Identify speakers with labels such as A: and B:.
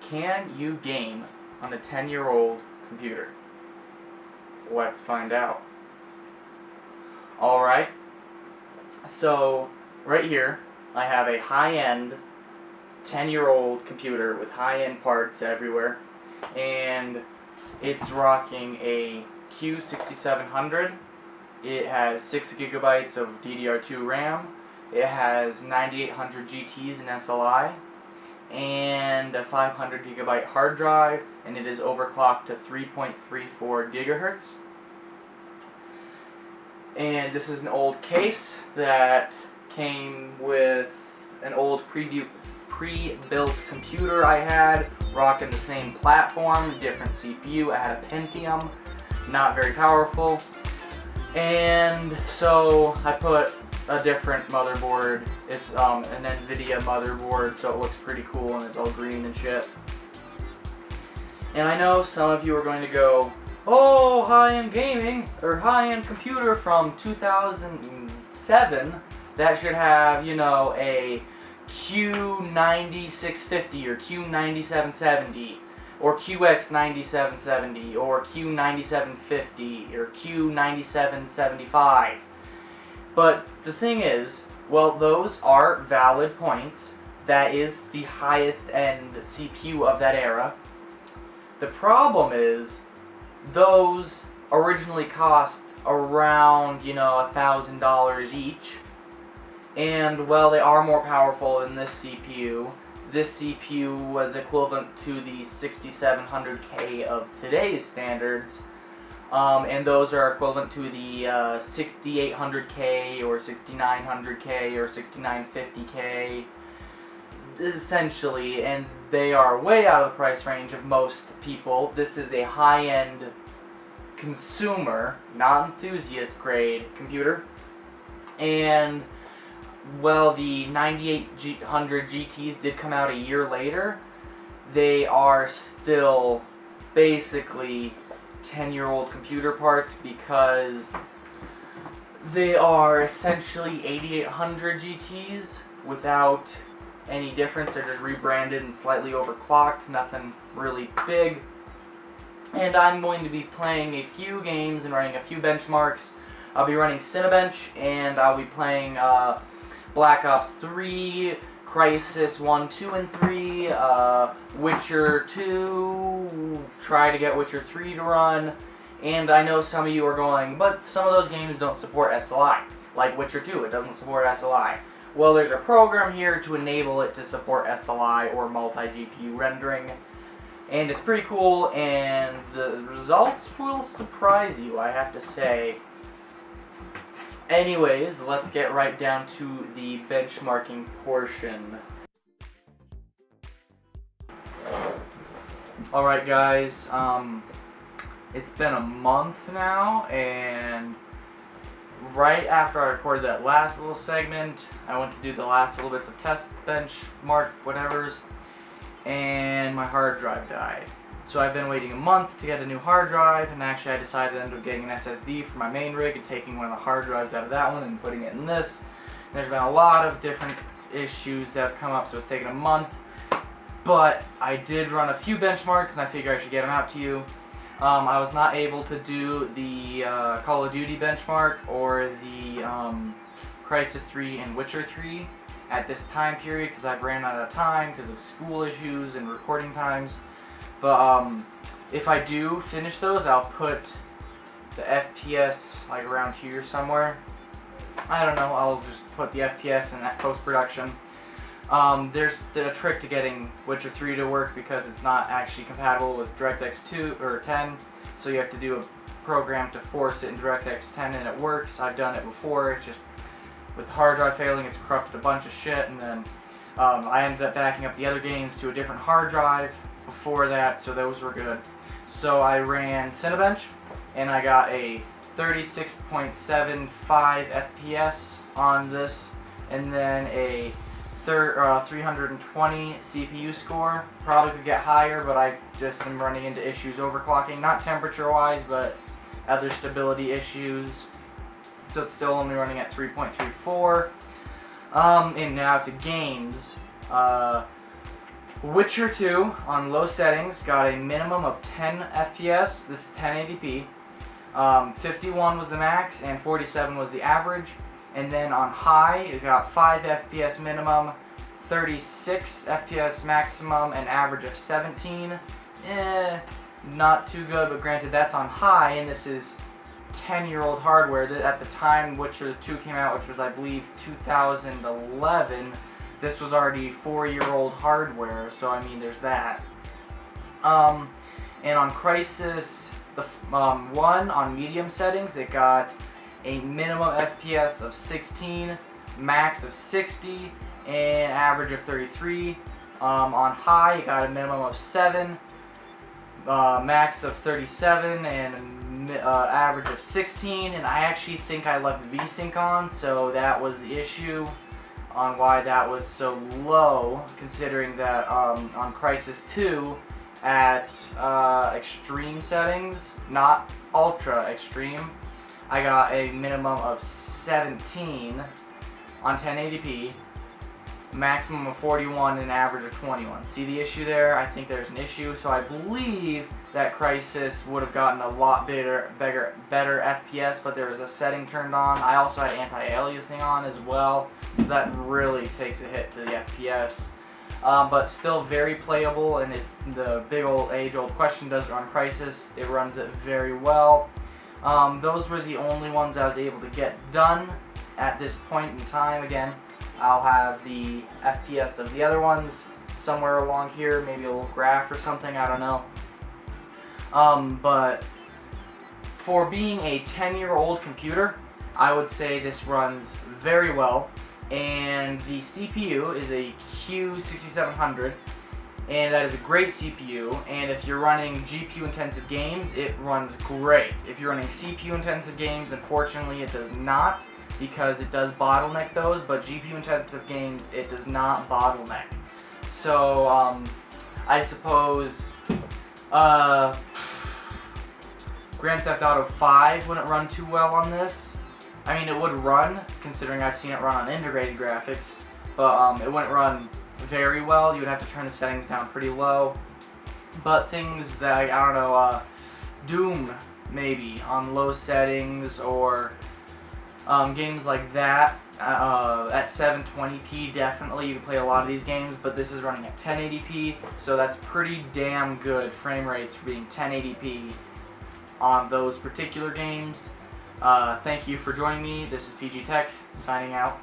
A: Can you game on a 10-year-old computer? Let's find out. Alright, so right here I have a high-end 10-year-old computer with high-end parts everywhere, and it's rocking a Q6700. It has 6 gigabytes of DDR2 RAM. It has 9800 GTs in SLI and a 500 gigabyte hard drive, and it is overclocked to 3.34 gigahertz. And this is an old case that came with an old pre-built computer I had, rocking the same platform, different CPU. I had a Pentium, not very powerful. And so I put a different motherboard. It's an NVIDIA motherboard, so it looks pretty cool and it's all green and shit. And I know some of you are going to go, oh, high-end gaming, or high-end computer from 2007, that should have, you know, a Q9650 or Q9770 or QX9770 or Q9750 or Q9775. But the thing is, well, those are valid points. That is the highest end CPU of that era. The problem is, those originally cost around, you know, $1,000 each. And, well, they are more powerful than this CPU. This CPU was equivalent to the 6700K of today's standards. And those are equivalent to the 6800K or 6900K or 6950K, essentially, and they are way out of the price range of most people. This is a high-end consumer, not enthusiast grade computer, and well, the 9800 GTs did come out a year later. They are still basically 10-year-old computer parts because they are essentially 8800 GTs without any difference. They're just rebranded and slightly overclocked, nothing really big. And I'm going to be playing a few games and running a few benchmarks. I'll be running Cinebench, and I'll be playing Black Ops 3, Crisis 1, 2, and 3, Witcher 2, try to get Witcher 3 to run, and I know some of you are going, but some of those games don't support SLI, like Witcher 2, it doesn't support SLI. Well, there's a program here to enable it to support SLI or multi-GPU rendering, and it's pretty cool, and the results will surprise you, I have to say. Anyways, let's get right down to the benchmarking portion. Alright guys, it's been a month now, and right after I recorded that last little segment, I went to do the last little bits of test benchmark whatevers, and my hard drive died. So I've been waiting a month to get a new hard drive, and actually I decided to end up getting an SSD for my main rig and taking one of the hard drives out of that one and putting it in this. And there's been a lot of different issues that have come up, so it's taken a month. But I did run a few benchmarks, and I figure I should get them out to you. I was not able to do the Call of Duty benchmark or the Crisis 3 and Witcher 3 at this time period because I've ran out of time because of school issues and recording times. But if I do finish those, I'll put the FPS like around here somewhere. I don't know, I'll just put the FPS in that post-production. There's a trick to getting Witcher 3 to work because it's not actually compatible with DirectX 2 or 10, so you have to do a program to force it in DirectX 10 and it works. I've done it before. It's just with the hard drive failing, it's corrupted a bunch of shit, and then I ended up backing up the other games to a different hard drive before that, so those were good. So I ran Cinebench, and I got a 36.75 FPS on this, and then a 320 CPU score. Probably could get higher, but I just am running into issues overclocking, not temperature-wise, but other stability issues. So it's still only running at 3.34. And now to games. Witcher 2 on low settings got a minimum of 10 FPS. This is 1080p. 51 was the max and 47 was the average. And then on high, it got 5 FPS minimum, 36 FPS maximum, and average of 17. Not too good, but granted that's on high, and this is 10-year-old hardware. At the time Witcher 2 came out, which was I believe 2011, this was already 4-year-old hardware, so I mean there's that. And on Crysis, the 1 on medium settings, it got a minimum FPS of 16, max of 60, and average of 33. On high, it got a minimum of 7, max of 37, and average of 16. And I actually think I left VSync on, so that was the issue on why that was so low, considering that on Crysis 2 at extreme settings, not ultra extreme, I got a minimum of 17 on 1080p, maximum of 41, and an average of 21. See the issue there? I think there's an issue, so I believe that Crysis would have gotten a lot better FPS, but there was a setting turned on. I also had anti-aliasing on as well, so that really takes a hit to the FPS. But still very playable, and the big old age-old question, does it run Crysis? It runs it very well. Those were the only ones I was able to get done at this point in time. Again, I'll have the FPS of the other ones somewhere along here, maybe a little graph or something, I don't know. But for being a 10-year-old computer, I would say this runs very well. And the CPU is a Q6700, and that is a great CPU. And if you're running GPU intensive games, it runs great. If you're running CPU intensive games, unfortunately it does not, because it does bottleneck those, but GPU intensive games, it does not bottleneck. So I suppose Grand Theft Auto 5 wouldn't run too well on this. I mean, it would run, considering I've seen it run on integrated graphics, but it wouldn't run very well. You would have to turn the settings down pretty low. But things that, I don't know, Doom maybe on low settings, or games like that at 720p, definitely you can play a lot of these games, but this is running at 1080p, so that's pretty damn good frame rates for being 1080p on those particular games. Thank you for joining me. This is PG Tech, signing out.